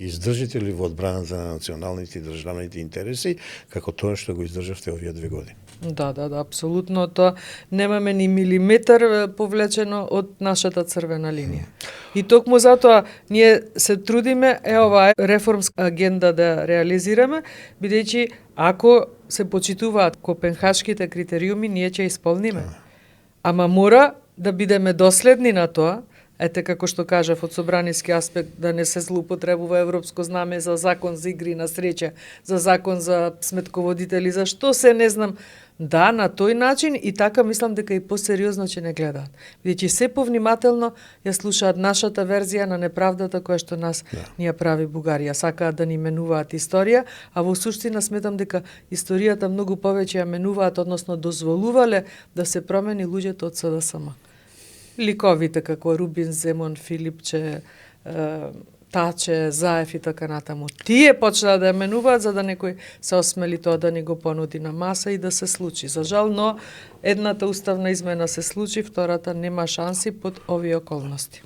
издржите ли во одбраната на националните и државните интереси, како тоа што го издржавте овие 2 години? Да, апсолутно тоа. Немаме ни милиметар повлечено од нашата црвена линија. И токму затоа ние се трудиме оваа реформска агенда да реализираме, бидејќи ако се почитуваат копенхашките критериуми, ние ќе исполниме. Ама мора да бидеме доследни на тоа. Ете, како што кажав, од собраниски аспект, да не се злоупотребува европско знаме за закон за игри на среќа, за закон за сметководители, за што се не знам. Да, на тој начин и така мислам дека и посериозно ќе не гледаат. Бидејќи се повнимателно ја слушаат нашата верзија на неправдата која што нас ни ја прави Бугарија. Сакаат да ни менуваат историја, а во суштина сметам дека историјата многу повеќе ја менуваат, односно дозволувале да се промени луѓето од СДСМ. Ликовите како Рубин Земон, Филипче, Таче, Заев и така натаму. Тие почнаа да ја менуваат за да некој се осмели тоа да ни го понуди на маса и да се случи. За жал, но едната уставна измена се случи, втората нема шанси под овие околности.